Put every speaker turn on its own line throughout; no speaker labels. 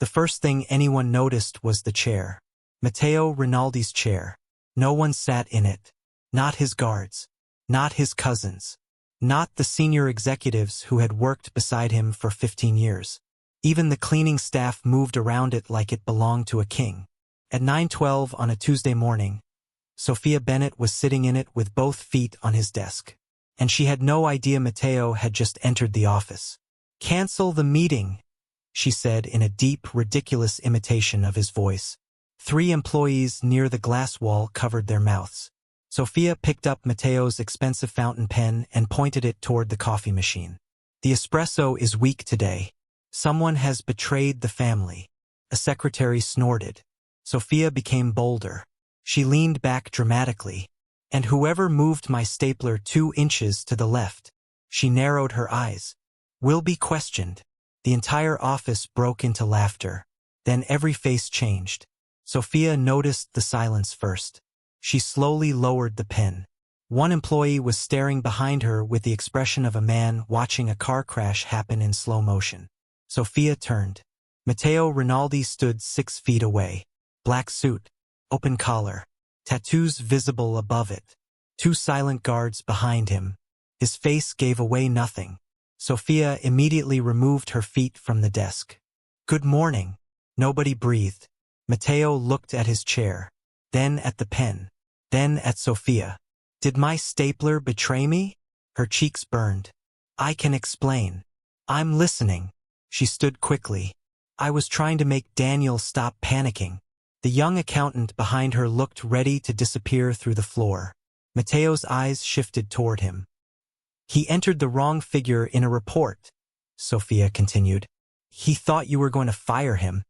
The first thing anyone noticed was the chair. Matteo Rinaldi's chair. No one sat in it. Not his guards. Not his cousins. Not the senior executives who had worked beside him for 15 years. Even the cleaning staff moved around it like it belonged to a king. At 9:12 on a Tuesday morning, Sophia Bennett was sitting in it with both feet on his desk. And she had no idea Matteo had just entered the office. "Cancel the meeting," she said in a deep, ridiculous imitation of his voice. 3 employees near the glass wall covered their mouths. Sophia picked up Matteo's expensive fountain pen and pointed it toward the coffee machine. "The espresso is weak today. Someone has betrayed the family." A secretary snorted. Sophia became bolder. She leaned back dramatically. "And whoever moved my stapler 2 inches to the left." She narrowed her eyes. "Will be questioned." The entire office broke into laughter. Then every face changed. Sophia noticed the silence first. She slowly lowered the pen. One employee was staring behind her with the expression of a man watching a car crash happen in slow motion. Sophia turned. Matteo Rinaldi stood 6 feet away. Black suit, open collar, tattoos visible above it. 2 silent guards behind him. His face gave away nothing. Sophia immediately removed her feet from the desk. "Good morning." Nobody breathed. Matteo looked at his chair, then at the pen, then at Sophia. "Did my stapler betray me?" Her cheeks burned. "I can explain. I'm listening." She stood quickly. "I was trying to make Daniel stop panicking." The young accountant behind her looked ready to disappear through the floor. Matteo's eyes shifted toward him. "He entered the wrong figure in a report," Sophia continued. "He thought you were going to fire him.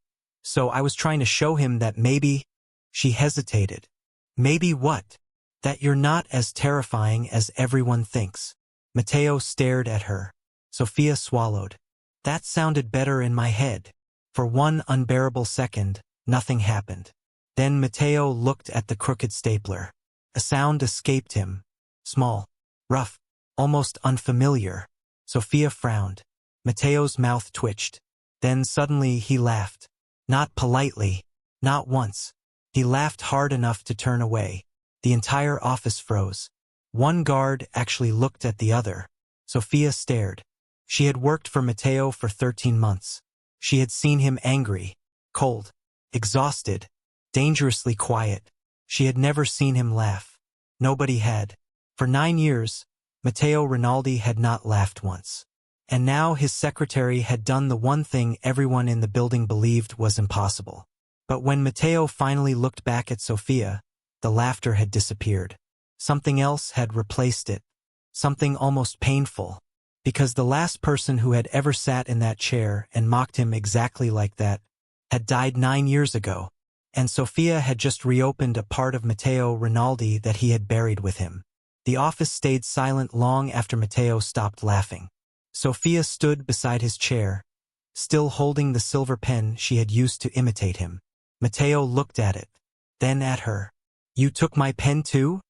So I was trying to show him that maybe—" She hesitated. "Maybe what?" "That you're not as terrifying as everyone thinks." Matteo stared at her. Sophia swallowed. "That sounded better in my head." For one unbearable second, nothing happened. Then Matteo looked at the crooked stapler. A sound escaped him. Small, rough, almost unfamiliar. Sophia frowned. Matteo's mouth twitched. Then suddenly he laughed. Not politely. Not once. He laughed hard enough to turn away. The entire office froze. One guard actually looked at the other. Sophia stared. She had worked for Matteo for 13 months. She had seen him angry, cold, exhausted, dangerously quiet. She had never seen him laugh. Nobody had. For 9 years, Matteo Rinaldi had not laughed once. And now his secretary had done the one thing everyone in the building believed was impossible. But when Matteo finally looked back at Sophia, the laughter had disappeared. Something else had replaced it. Something almost painful. Because the last person who had ever sat in that chair and mocked him exactly like that had died 9 years ago. And Sophia had just reopened a part of Matteo Rinaldi that he had buried with him. The office stayed silent long after Matteo stopped laughing. Sophia stood beside his chair, still holding the silver pen she had used to imitate him. Matteo looked at it, then at her. "You took my pen too?"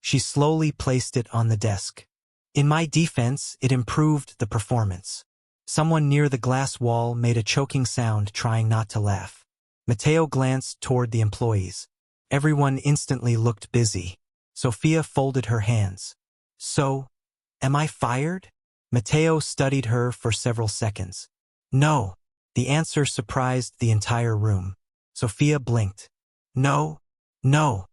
She slowly placed it on the desk. "In my defense, it improved the performance." Someone near the glass wall made a choking sound, trying not to laugh. Matteo glanced toward the employees. Everyone instantly looked busy. Sophia folded her hands. "So, am I fired?" Matteo studied her for several seconds. "No." The answer surprised the entire room. Sophia blinked. "No, no."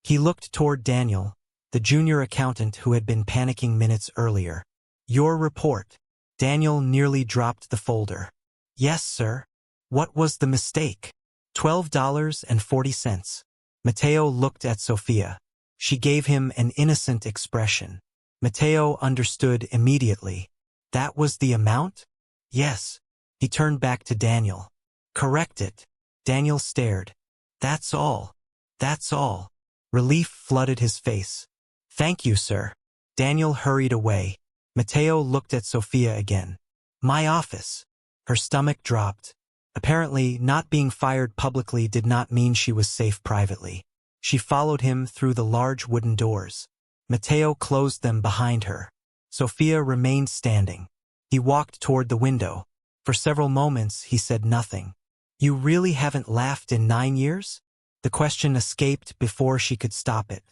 He looked toward Daniel, the junior accountant who had been panicking minutes earlier. "Your report." Daniel nearly dropped the folder. "Yes, sir." "What was the mistake?" $12.40. Matteo looked at Sophia. She gave him an innocent expression. Matteo understood immediately. "That was the amount?" "Yes." He turned back to Daniel. "Correct it." Daniel stared. "That's all. That's all." Relief flooded his face. "Thank you, sir." Daniel hurried away. Matteo looked at Sophia again. "My office." Her stomach dropped. Apparently, not being fired publicly did not mean she was safe privately. She followed him through the large wooden doors. Matteo closed them behind her. Sophia remained standing. He walked toward the window. For several moments he said nothing. You really haven't laughed in 9 years? The question escaped before she could stop it.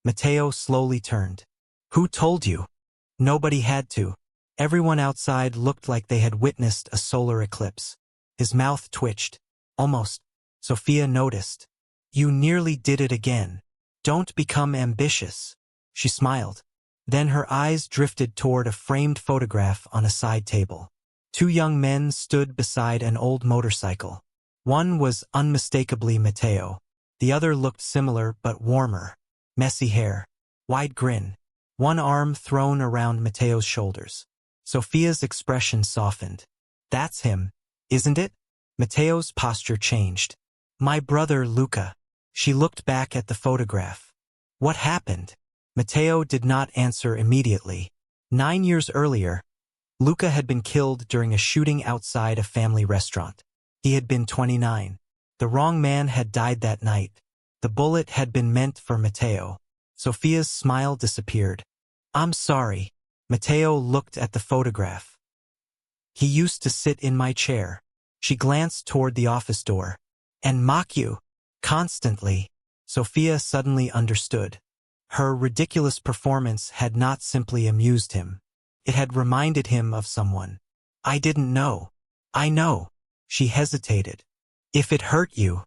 Matteo slowly turned. Who told you? Nobody had to. Everyone outside looked like they had witnessed a solar eclipse. His mouth twitched. Almost. Sophia noticed. You nearly did it again. Don't become ambitious. She smiled. Then her eyes drifted toward a framed photograph on a side table. 2 young men stood beside an old motorcycle. One was unmistakably Matteo. The other looked similar but warmer. Messy hair. Wide grin. One arm thrown around Matteo's shoulders. Sophia's expression softened. That's him, isn't it? Matteo's posture changed. My brother Luca. She looked back at the photograph. What happened? Matteo did not answer immediately. 9 years earlier, Luca had been killed during a shooting outside a family restaurant. He had been 29. The wrong man had died that night. The bullet had been meant for Matteo. Sophia's smile disappeared. I'm sorry. Matteo looked at the photograph. He used to sit in my chair. She glanced toward the office door. And mock you. Constantly. Sophia suddenly understood. Her ridiculous performance had not simply amused him. It had reminded him of someone. I didn't know. I know. She hesitated. If it hurt you.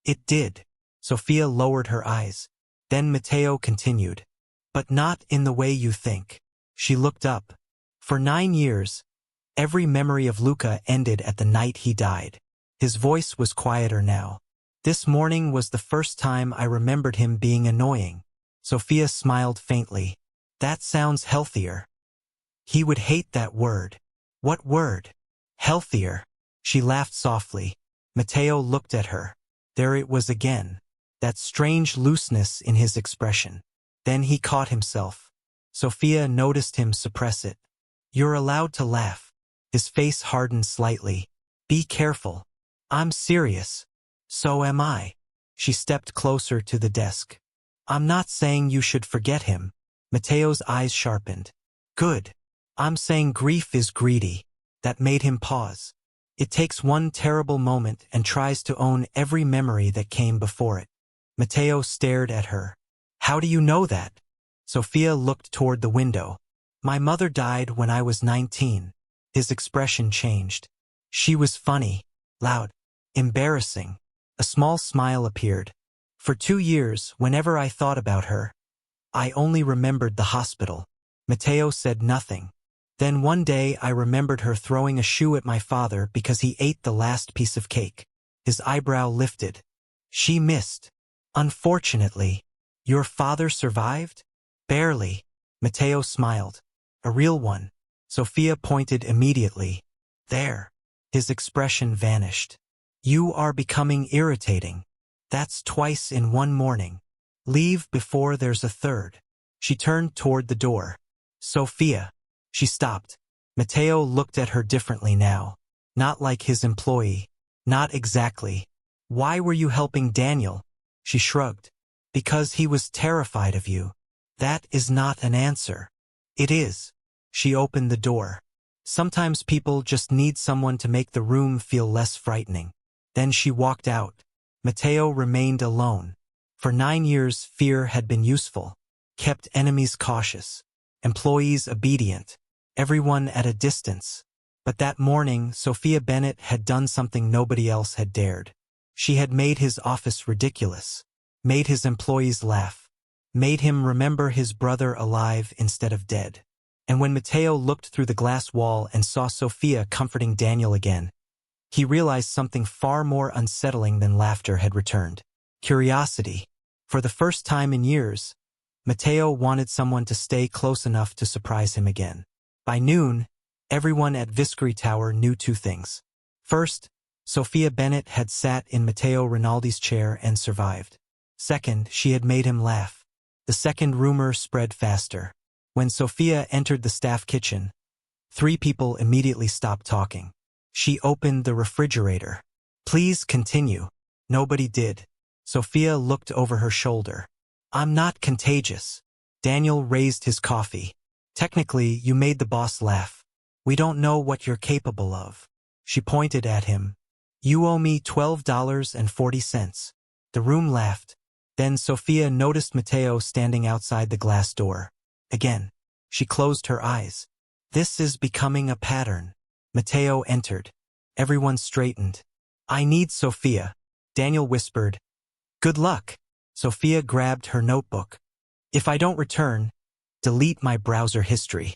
It did. Sophia lowered her eyes. Then Matteo continued. But not in the way you think. She looked up. For 9 years, every memory of Luca ended at the night he died. His voice was quieter now. This morning was the first time I remembered him being annoying. Sophia smiled faintly. That sounds healthier. He would hate that word. What word? Healthier. She laughed softly. Matteo looked at her. There it was again. That strange looseness in his expression. Then he caught himself. Sophia noticed him suppress it. You're allowed to laugh. His face hardened slightly. Be careful. I'm serious. So am I. She stepped closer to the desk. I'm not saying you should forget him. Matteo's eyes sharpened. Good. I'm saying grief is greedy. That made him pause. It takes one terrible moment and tries to own every memory that came before it. Matteo stared at her. How do you know that? Sophia looked toward the window. My mother died when I was 19. His expression changed. She was funny, loud, embarrassing. A small smile appeared. For 2 years, whenever I thought about her, I only remembered the hospital. Matteo said nothing. Then one day I remembered her throwing a shoe at my father because he ate the last piece of cake. His eyebrow lifted. She missed. Unfortunately. Your father survived? Barely. Matteo smiled. A real one. Sophia pointed immediately. There. His expression vanished. You are becoming irritating. That's twice in one morning. Leave before there's a third. She turned toward the door. Sophia. She stopped. Matteo looked at her differently now. Not like his employee. Not exactly. Why were you helping Daniel? She shrugged. Because he was terrified of you. That is not an answer. It is. She opened the door. Sometimes people just need someone to make the room feel less frightening. Then she walked out. Matteo remained alone. For 9 years, fear had been useful. Kept enemies cautious. Employees obedient. Everyone at a distance. But that morning, Sophia Bennett had done something nobody else had dared. She had made his office ridiculous. Made his employees laugh. Made him remember his brother alive instead of dead. And when Matteo looked through the glass wall and saw Sophia comforting Daniel again, he realized something far more unsettling than laughter had returned. Curiosity. For the first time in years, Matteo wanted someone to stay close enough to surprise him again. By noon, everyone at Viscari Tower knew 2 things. First, Sophia Bennett had sat in Matteo Rinaldi's chair and survived. Second, she had made him laugh. The second rumor spread faster. When Sophia entered the staff kitchen, 3 people immediately stopped talking. She opened the refrigerator. Please continue. Nobody did. Sophia looked over her shoulder. I'm not contagious. Daniel raised his coffee. Technically, you made the boss laugh. We don't know what you're capable of. She pointed at him. You owe me $12.40. The room laughed. Then Sophia noticed Mateo standing outside the glass door. Again, she closed her eyes. This is becoming a pattern. Mateo entered. Everyone straightened. I need Sophia, Daniel whispered. Good luck. Sophia grabbed her notebook. If I don't return, delete my browser history.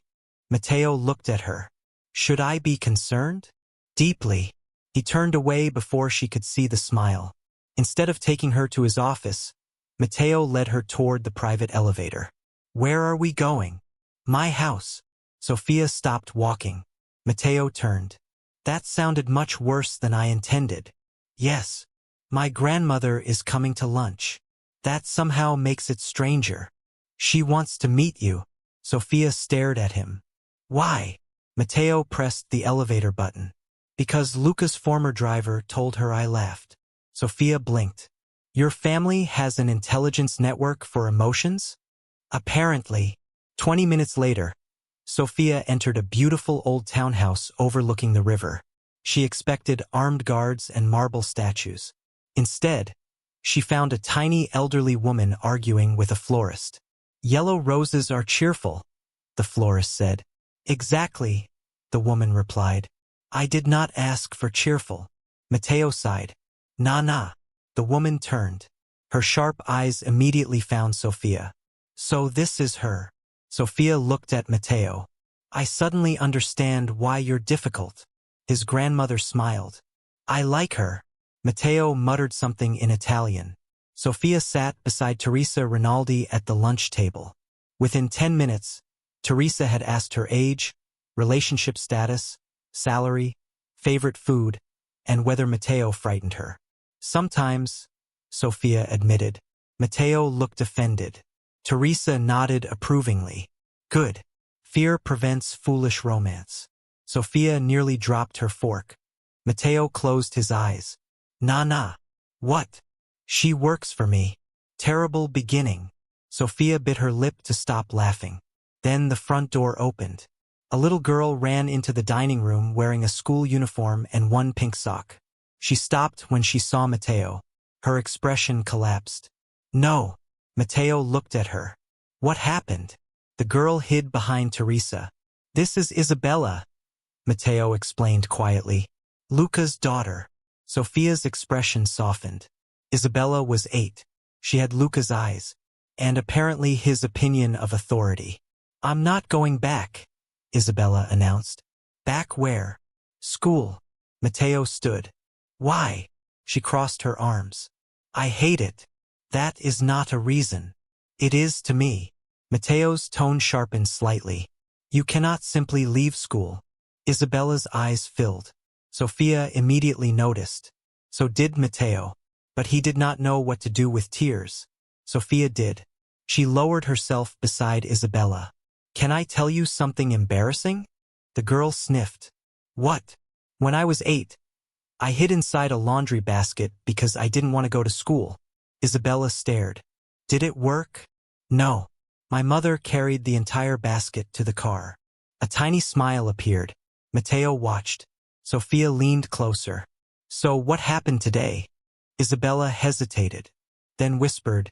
Mateo looked at her. Should I be concerned? Deeply. He turned away before she could see the smile. Instead of taking her to his office, Mateo led her toward the private elevator. Where are we going? My house. Sophia stopped walking. Mateo turned. That sounded much worse than I intended. Yes. My grandmother is coming to lunch. That somehow makes it stranger. She wants to meet you. Sophia stared at him. Why? Mateo pressed the elevator button. Because Luca's former driver told her I left. Sophia blinked. Your family has an intelligence network for emotions? Apparently. 20 minutes later, Sophia entered a beautiful old townhouse overlooking the river. She expected armed guards and marble statues. Instead, she found a tiny elderly woman arguing with a florist. Yellow roses are cheerful, the florist said. Exactly, the woman replied. I did not ask for cheerful. Mateo sighed. Nah. The woman turned. Her sharp eyes immediately found Sophia. So this is her. Sophia looked at Mateo. I suddenly understand why you're difficult. His grandmother smiled. I like her. Mateo muttered something in Italian. Sophia sat beside Teresa Rinaldi at the lunch table. Within 10 minutes, Teresa had asked her age, relationship status, salary, favorite food, and whether Mateo frightened her. Sometimes, Sophia admitted. Mateo looked offended. Teresa nodded approvingly. Good. Fear prevents foolish romance. Sophia nearly dropped her fork. Mateo closed his eyes. Nah. What? She works for me. Terrible beginning. Sophia bit her lip to stop laughing. Then the front door opened. A little girl ran into the dining room wearing a school uniform and one pink sock. She stopped when she saw Mateo. Her expression collapsed. No. Mateo looked at her. What happened? The girl hid behind Teresa. This is Isabella, Mateo explained quietly. Luca's daughter. Sophia's expression softened. Isabella was 8. She had Luca's eyes, and apparently his opinion of authority. I'm not going back, Isabella announced. Back where? School. Mateo stood. Why? She crossed her arms. I hate it. That is not a reason. It is to me. Mateo's tone sharpened slightly. You cannot simply leave school. Isabella's eyes filled. Sophia immediately noticed. So did Mateo. But he did not know what to do with tears. Sophia did. She lowered herself beside Isabella. Can I tell you something embarrassing? The girl sniffed. What? When I was 8, I hid inside a laundry basket because I didn't want to go to school. Isabella stared. Did it work? No. My mother carried the entire basket to the car. A tiny smile appeared. Mateo watched. Sophia leaned closer. So what happened today? Isabella hesitated, then whispered.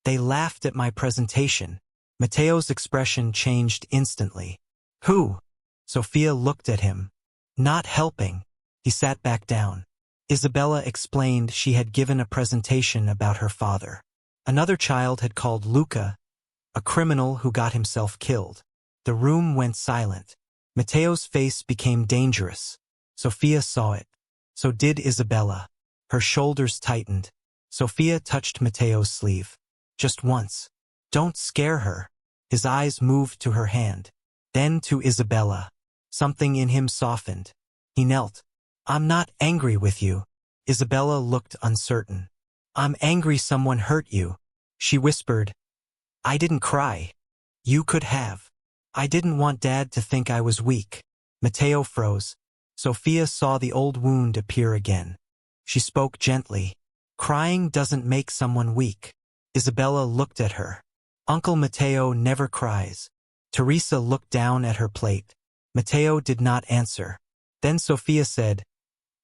They laughed at my presentation. Mateo's expression changed instantly. Who? Sophia looked at him. Not helping. He sat back down. Isabella explained she had given a presentation about her father. Another child had called Luca, a criminal who got himself killed. The room went silent. Mateo's face became dangerous. Sophia saw it. So did Isabella. Her shoulders tightened. Sophia touched Mateo's sleeve. Just once. Don't scare her. His eyes moved to her hand. Then to Isabella. Something in him softened. He knelt. I'm not angry with you. Isabella looked uncertain. I'm angry someone hurt you. She whispered. I didn't cry. You could have. I didn't want Dad to think I was weak. Mateo froze. Sophia saw the old wound appear again. She spoke gently. Crying doesn't make someone weak. Isabella looked at her. Uncle Mateo never cries. Teresa looked down at her plate. Mateo did not answer. Then Sophia said,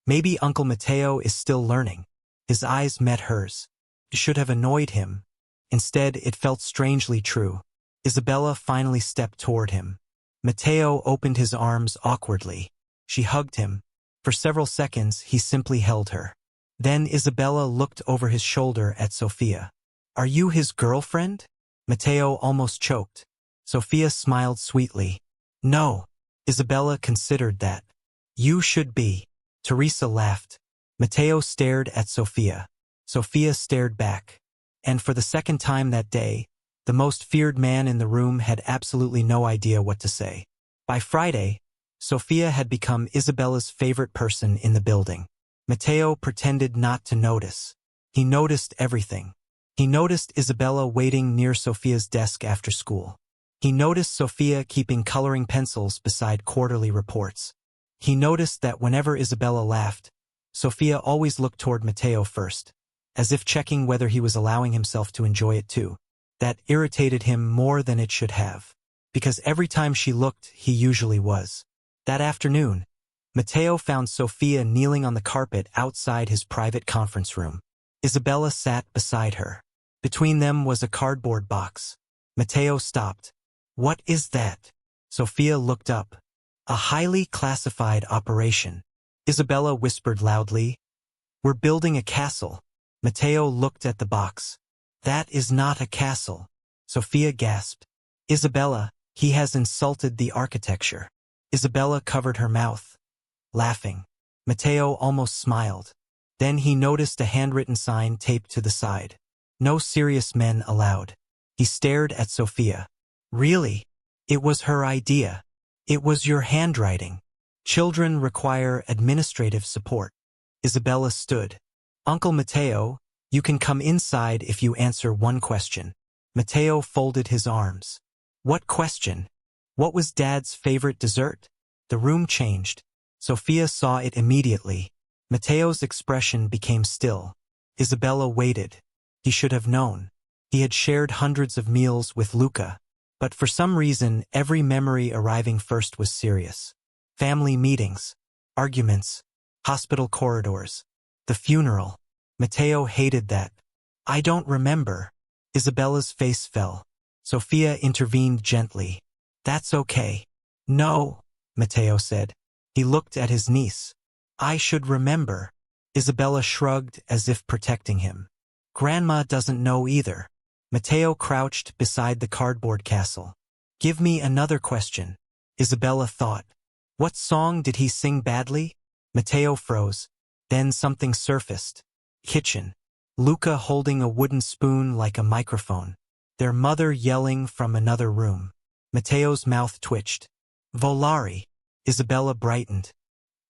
Maybe Uncle Mateo is still learning. His eyes met hers. It should have annoyed him. Instead, it felt strangely true. Isabella finally stepped toward him. Mateo opened his arms awkwardly. She hugged him. For several seconds, he simply held her. Then Isabella looked over his shoulder at Sophia. "Are you his girlfriend?" Mateo almost choked. Sophia smiled sweetly. "No." Isabella considered that. "You should be." Teresa laughed. Mateo stared at Sophia. Sophia stared back. And for the second time that day, the most feared man in the room had absolutely no idea what to say. By Friday, Sophia had become Isabella's favorite person in the building. Mateo pretended not to notice. He noticed everything. He noticed Isabella waiting near Sophia's desk after school. He noticed Sophia keeping coloring pencils beside quarterly reports. He noticed that whenever Isabella laughed, Sophia always looked toward Mateo first, as if checking whether he was allowing himself to enjoy it too. That irritated him more than it should have, because every time she looked, he usually was. That afternoon, Mateo found Sophia kneeling on the carpet outside his private conference room. Isabella sat beside her. Between them was a cardboard box. Mateo stopped. "What is that?" Sophia looked up. "A highly classified operation." Isabella whispered loudly. "We're building a castle." Mateo looked at the box. "That is not a castle." Sophia gasped. "Isabella, he has insulted the architecture." Isabella covered her mouth, laughing. Mateo almost smiled. Then he noticed a handwritten sign taped to the side. "No serious men allowed." He stared at Sophia. "Really? It was her idea. It was your handwriting. Children require administrative support." Isabella stood. "Uncle Mateo, you can come inside if you answer one question." Mateo folded his arms. "What question? What was Dad's favorite dessert?" The room changed. Sophia saw it immediately. Mateo's expression became still. Isabella waited. He should have known. He had shared hundreds of meals with Luca. But for some reason, every memory arriving first was serious. Family meetings, arguments, hospital corridors, the funeral. Mateo hated that. "I don't remember." Isabella's face fell. Sophia intervened gently. "That's okay." "No," Mateo said. He looked at his niece. "I should remember." Isabella shrugged as if protecting him. "Grandma doesn't know either." Mateo crouched beside the cardboard castle. "Give me another question." Isabella thought. "What song did he sing badly?" Mateo froze. Then something surfaced. Kitchen. Luca holding a wooden spoon like a microphone. Their mother yelling from another room. Mateo's mouth twitched. "Volare." Isabella brightened.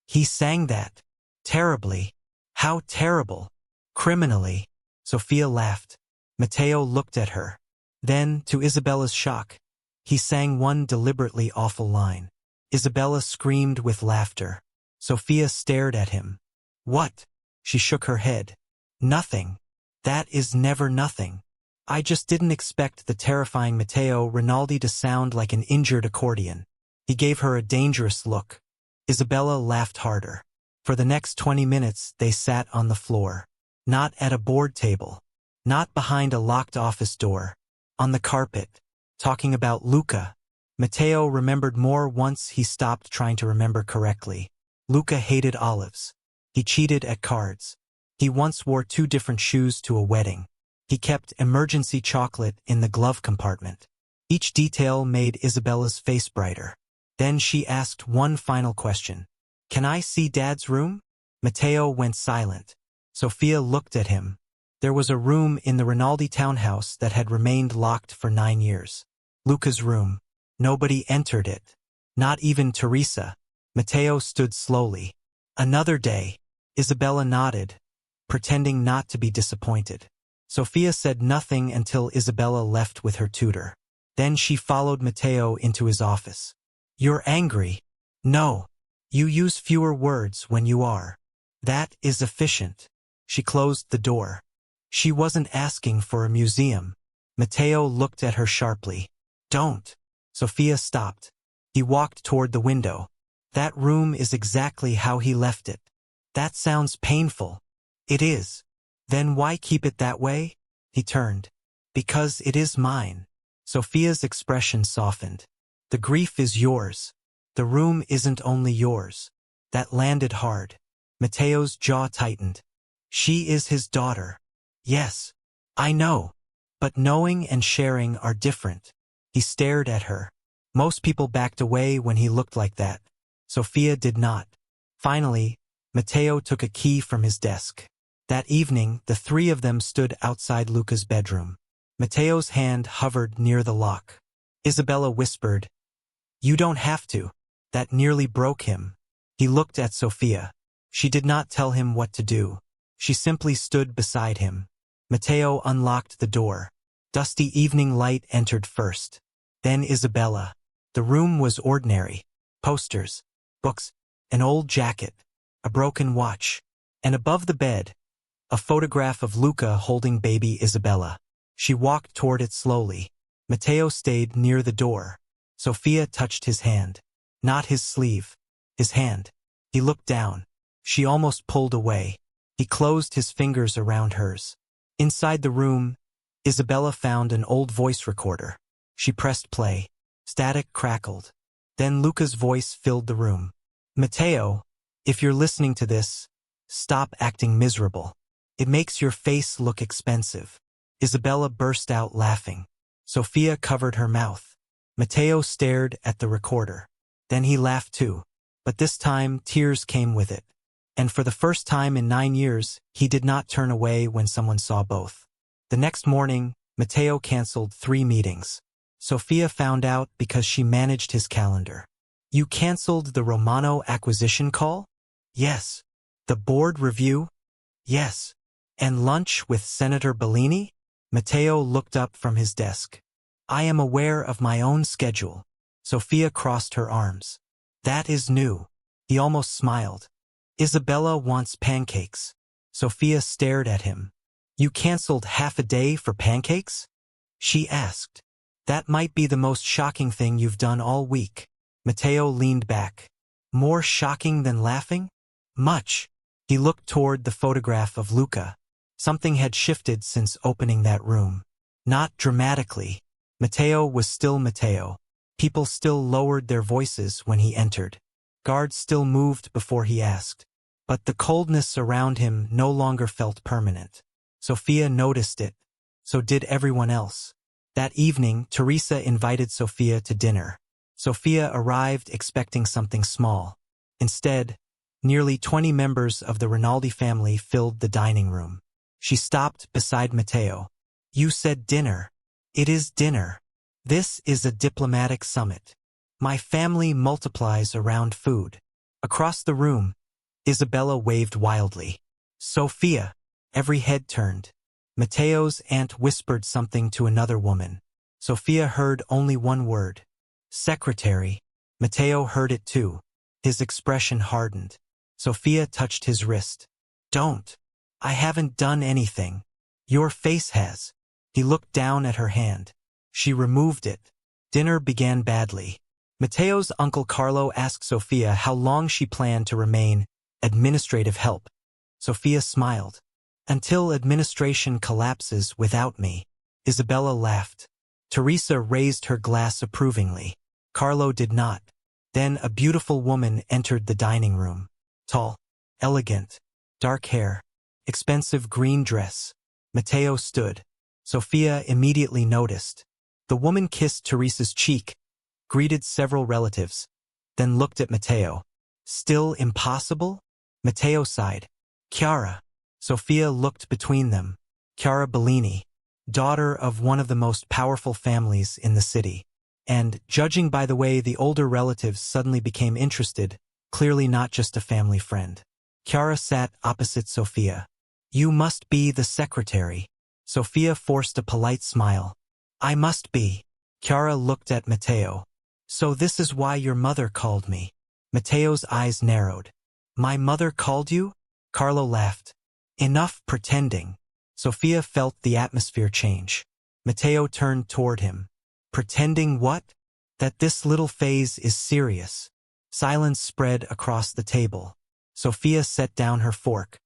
"He sang that. Terribly." "How terrible." "Criminally." Sophia laughed. Mateo looked at her. Then, to Isabella's shock, he sang one deliberately awful line. Isabella screamed with laughter. Sophia stared at him. "What?" She shook her head. "Nothing. That is never nothing. I just didn't expect the terrifying Matteo Rinaldi to sound like an injured accordion." He gave her a dangerous look. Isabella laughed harder. For the next 20 minutes, they sat on the floor. Not at a board table. Not behind a locked office door. On the carpet. Talking about Luca. Matteo remembered more once he stopped trying to remember correctly. Luca hated olives. He cheated at cards. He once wore 2 different shoes to a wedding. He kept emergency chocolate in the glove compartment. Each detail made Isabella's face brighter. Then she asked one final question. "Can I see Dad's room?" Matteo went silent. Sophia looked at him. There was a room in the Rinaldi townhouse that had remained locked for 9 years. Luca's room. Nobody entered it. Not even Teresa. Matteo stood slowly. "Another day." Isabella nodded, pretending not to be disappointed. Sophia said nothing until Isabella left with her tutor. Then she followed Matteo into his office. "You're angry." "No. You use fewer words when you are. That is efficient." She closed the door. She wasn't asking for a museum. Matteo looked at her sharply. "Don't." Sophia stopped. He walked toward the window. "That room is exactly how he left it." That sounds painful. It is. Then why keep it that way? He turned. Because it is mine. Sophia's expression softened. The grief is yours. The room isn't only yours. That landed hard. Mateo's jaw tightened. She is his daughter. Yes. I know. But knowing and sharing are different. He stared at her. Most people backed away when he looked like that. Sophia did not. Finally, Mateo took a key from his desk. That evening, the three of them stood outside Luca's bedroom. Mateo's hand hovered near the lock. Isabella whispered, "You don't have to." That nearly broke him. He looked at Sophia. She did not tell him what to do. She simply stood beside him. Mateo unlocked the door. Dusty evening light entered first. Then Isabella. The room was ordinary. Posters, books, an old jacket, a broken watch, and above the bed, a photograph of Luca holding baby Isabella. She walked toward it slowly. Mateo stayed near the door. Sophia touched his hand. Not his sleeve. His hand. He looked down. She almost pulled away. He closed his fingers around hers. Inside the room, Isabella found an old voice recorder. She pressed play. Static crackled. Then Luca's voice filled the room. "Mateo, if you're listening to this, stop acting miserable. It makes your face look expensive." Isabella burst out laughing. Sophia covered her mouth. Mateo stared at the recorder. Then he laughed too. But this time, tears came with it. And for the first time in 9 years, he did not turn away when someone saw both. The next morning, Mateo canceled 3 meetings. Sophia found out because she managed his calendar. "You canceled the Romano acquisition call?" "Yes." "The board review?" "Yes." "And lunch with Senator Bellini?" Mateo looked up from his desk. "I am aware of my own schedule." Sophia crossed her arms. "That is new." He almost smiled. "Isabella wants pancakes." Sophia stared at him. "You canceled half a day for pancakes?" she asked. "That might be the most shocking thing you've done all week." Mateo leaned back. "More shocking than laughing?" "Much." He looked toward the photograph of Luca. Something had shifted since opening that room. Not dramatically. Mateo was still Mateo. People still lowered their voices when he entered. Guards still moved before he asked. But the coldness around him no longer felt permanent. Sophia noticed it. So did everyone else. That evening, Teresa invited Sophia to dinner. Sophia arrived expecting something small. Instead, nearly 20 members of the Rinaldi family filled the dining room. She stopped beside Mateo. "You said dinner." "It is dinner. This is a diplomatic summit. My family multiplies around food." Across the room, Isabella waved wildly. "Sophia." Every head turned. Mateo's aunt whispered something to another woman. Sophia heard only one word. "Secretary." Mateo heard it too. His expression hardened. Sophia touched his wrist. "Don't. I haven't done anything. Your face has." He looked down at her hand. She removed it. Dinner began badly. Mateo's uncle Carlo asked Sophia how long she planned to remain administrative help. Sophia smiled. "Until administration collapses without me." Isabella laughed. Teresa raised her glass approvingly. Carlo did not. Then a beautiful woman entered the dining room. Tall, elegant, dark hair, expensive green dress. Mateo stood. Sophia immediately noticed. The woman kissed Teresa's cheek, greeted several relatives, then looked at Mateo. "Still impossible?" Mateo sighed. "Chiara." Sophia looked between them. Chiara Bellini, daughter of one of the most powerful families in the city. And, judging by the way the older relatives suddenly became interested, clearly not just a family friend. Chiara sat opposite Sophia. "You must be the secretary." Sophia forced a polite smile. "I must be." Chiara looked at Mateo. "So this is why your mother called me." Mateo's eyes narrowed. "My mother called you?" Carlo laughed. "Enough pretending." Sophia felt the atmosphere change. Mateo turned toward him. "Pretending what?" "That this little phase is serious." Silence spread across the table. Sophia set down her fork.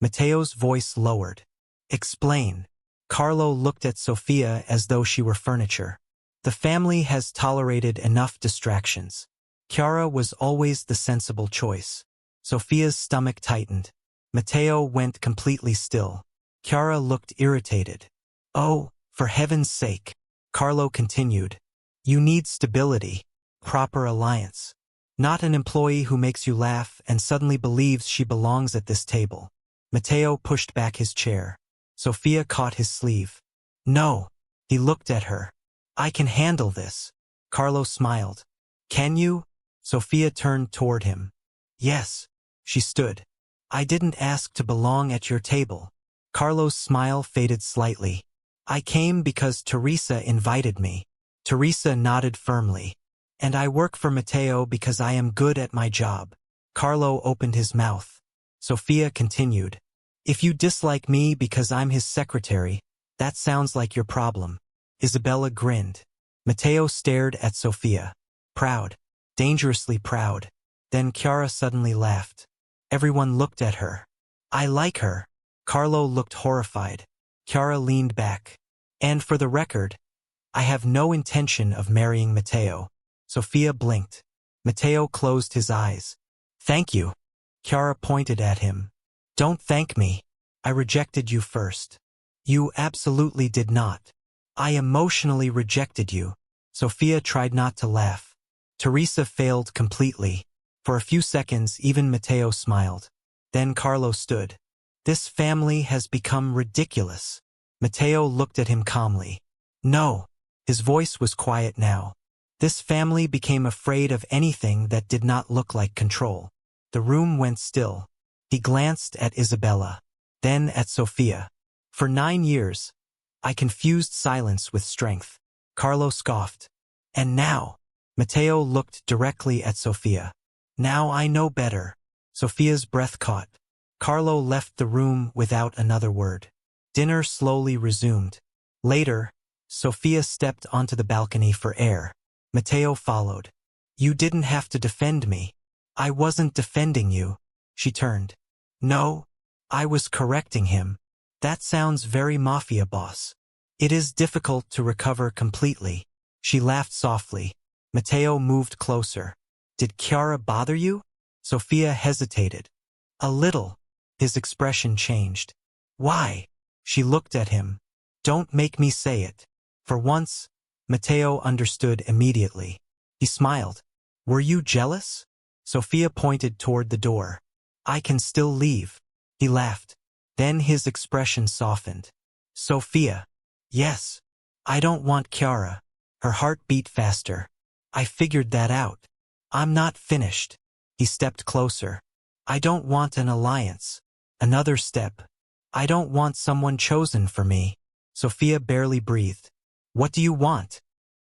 Mateo's voice lowered. Explain. Carlo looked at Sophia as though she were furniture. The family has tolerated enough distractions. Chiara was always the sensible choice. Sophia's stomach tightened. Matteo went completely still. Chiara looked irritated. Oh, for heaven's sake. Carlo continued. You need stability. Proper alliance. Not an employee who makes you laugh and suddenly believes she belongs at this table. Matteo pushed back his chair. Sophia caught his sleeve. No. He looked at her. I can handle this. Carlo smiled. Can you? Sophia turned toward him. Yes. She stood. I didn't ask to belong at your table. Carlo's smile faded slightly. I came because Teresa invited me. Teresa nodded firmly. And I work for Matteo because I am good at my job. Carlo opened his mouth. Sophia continued. If you dislike me because I'm his secretary, that sounds like your problem. Isabella grinned. Matteo stared at Sophia. Proud. Dangerously proud. Then Chiara suddenly laughed. Everyone looked at her. I like her. Carlo looked horrified. Chiara leaned back. And for the record, I have no intention of marrying Matteo. Sophia blinked. Matteo closed his eyes. Thank you. Chiara pointed at him. Don't thank me. I rejected you first. You absolutely did not. I emotionally rejected you. Sophia tried not to laugh. Teresa failed completely. For a few seconds, even Matteo smiled. Then Carlo stood. This family has become ridiculous. Matteo looked at him calmly. No. His voice was quiet now. This family became afraid of anything that did not look like control. The room went still. He glanced at Isabella, then at Sophia. For 9 years, I confused silence with strength. Carlo scoffed. And now? Matteo looked directly at Sophia. Now I know better. Sophia's breath caught. Carlo left the room without another word. Dinner slowly resumed. Later, Sophia stepped onto the balcony for air. Matteo followed. You didn't have to defend me. I wasn't defending you. She turned. No, I was correcting him. That sounds very Mafia Boss. It is difficult to recover completely. She laughed softly. Matteo moved closer. Did Chiara bother you? Sophia hesitated. A little. His expression changed. Why? She looked at him. Don't make me say it. For once, Matteo understood immediately. He smiled. Were you jealous? Sophia pointed toward the door. I can still leave. He laughed. Then his expression softened. Sophia. Yes. I don't want Chiara. Her heart beat faster. I figured that out. I'm not finished. He stepped closer. I don't want an alliance. Another step. I don't want someone chosen for me. Sophia barely breathed. What do you want?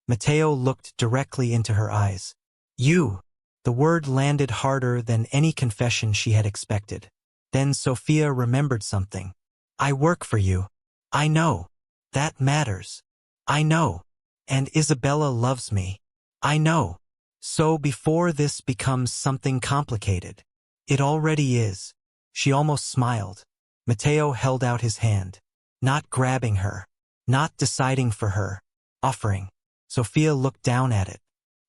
Matteo looked directly into her eyes. You. The word landed harder than any confession she had expected. Then Sophia remembered something. I work for you. I know. That matters. I know. And Isabella loves me. I know. So before this becomes something complicated. It already is. She almost smiled. Matteo held out his hand. Not grabbing her. Not deciding for her. Offering. Sophia looked down at it.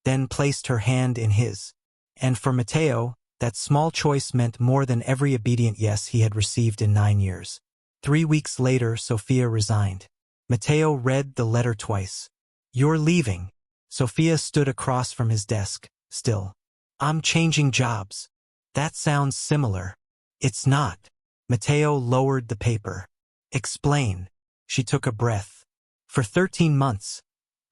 Then placed her hand in his. And for Matteo, that small choice meant more than every obedient yes he had received in 9 years. 3 weeks later, Sophia resigned. Matteo read the letter twice. You're leaving. Sophia stood across from his desk, still. I'm changing jobs. That sounds similar. It's not. Matteo lowered the paper. Explain. She took a breath. For 13 months,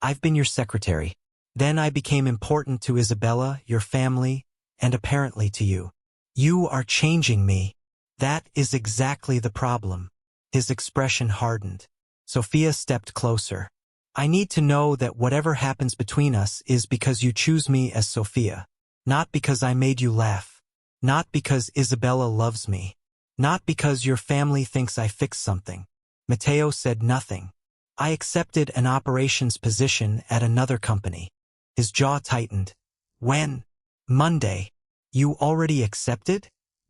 I've been your secretary. Then I became important to Isabella, your family, and apparently to you. You are changing me. That is exactly the problem. His expression hardened. Sophia stepped closer. I need to know that whatever happens between us is because you choose me as Sophia. Not because I made you laugh. Not because Isabella loves me. Not because your family thinks I fixed something. Matteo said nothing. I accepted an operations position at another company. His jaw tightened. When? Monday. You already accepted?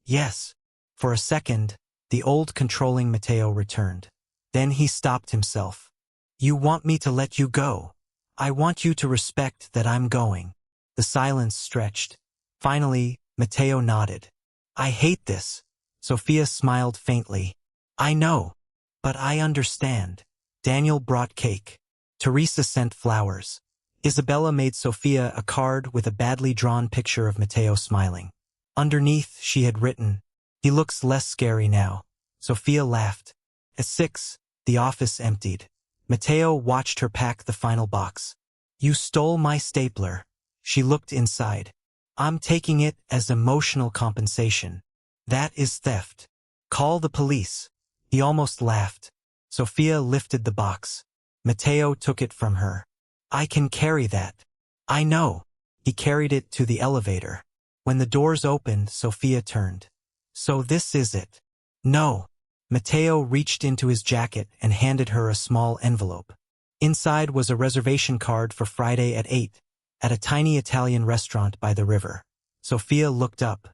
Yes. For a second, the old controlling Matteo returned. Then he stopped himself. You want me to let you go? I want you to respect that I'm going. The silence stretched. Finally, Matteo nodded. I hate this. Sophia smiled faintly. I know. But I understand. Daniel brought cake. Teresa sent flowers. Isabella made Sophia a card with a badly drawn picture of Matteo smiling. Underneath, she had written, he looks less scary now. Sophia laughed. At 6, the office emptied. Matteo watched her pack the final box. You stole my stapler. She looked inside. I'm taking it as emotional compensation. That is theft. Call the police. He almost laughed. Sophia lifted the box. Matteo took it from her. I can carry that. I know. He carried it to the elevator. When the doors opened, Sophia turned. So this is it. No. Matteo reached into his jacket and handed her a small envelope. Inside was a reservation card for Friday at 8, at a tiny Italian restaurant by the river. Sophia looked up.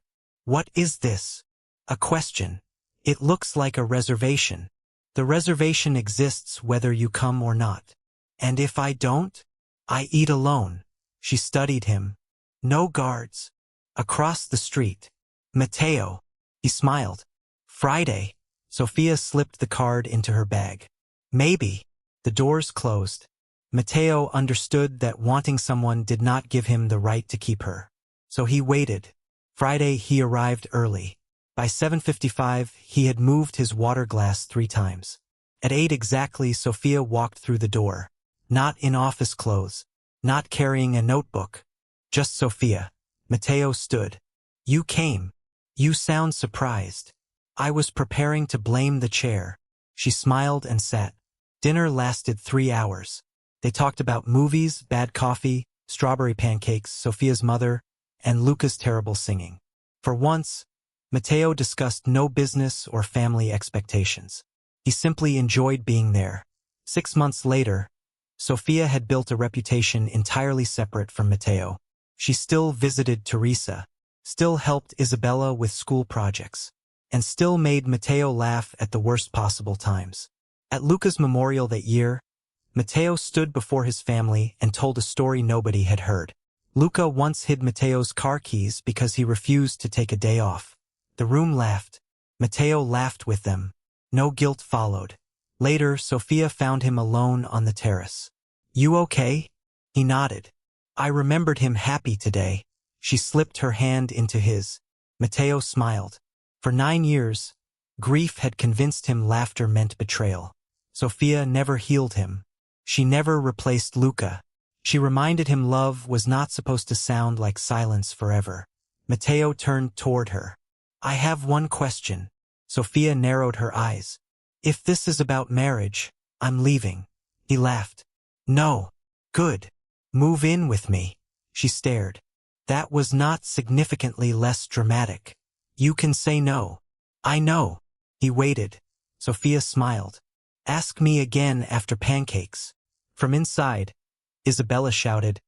What is this? A question. It looks like a reservation. The reservation exists whether you come or not. And if I don't? I eat alone. She studied him. No guards. Across the street. Matteo. He smiled. Friday. Sophia slipped the card into her bag. Maybe. The doors closed. Matteo understood that wanting someone did not give him the right to keep her. So he waited. Friday he arrived early. By 7:55 he had moved his water glass 3 times. At 8 exactly Sophia walked through the door. Not in office clothes. Not carrying a notebook. Just Sophia. Matteo stood. You came. You sound surprised. I was preparing to blame the chair. She smiled and sat. Dinner lasted 3 hours. They talked about movies, bad coffee, strawberry pancakes, Sophia's mother, and Luca's terrible singing. For once, Matteo discussed no business or family expectations. He simply enjoyed being there. 6 months later, Sophia had built a reputation entirely separate from Matteo. She still visited Teresa, still helped Isabella with school projects, and still made Matteo laugh at the worst possible times. At Luca's memorial that year, Matteo stood before his family and told a story nobody had heard. Luca once hid Matteo's car keys because he refused to take a day off. The room laughed. Matteo laughed with them. No guilt followed. Later, Sophia found him alone on the terrace. You okay? He nodded. I remembered him happy today. She slipped her hand into his. Matteo smiled. For 9 years, grief had convinced him laughter meant betrayal. Sophia never healed him. She never replaced Luca. She reminded him love was not supposed to sound like silence forever. Matteo turned toward her. I have one question. Sophia narrowed her eyes. If this is about marriage, I'm leaving. He laughed. No. Good. Move in with me. She stared. That was not significantly less dramatic. You can say no. I know. He waited. Sophia smiled. Ask me again after pancakes. From inside, Isabella shouted.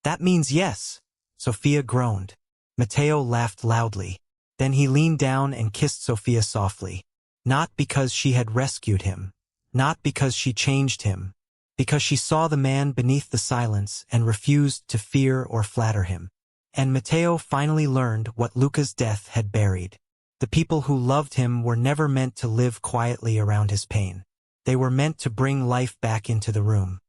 That means yes. Sophia groaned. Matteo laughed loudly. Then he leaned down and kissed Sophia softly. Not because she had rescued him. Not because she changed him. Because she saw the man beneath the silence and refused to fear or flatter him. And Matteo finally learned what Luca's death had buried. The people who loved him were never meant to live quietly around his pain. They were meant to bring life back into the room.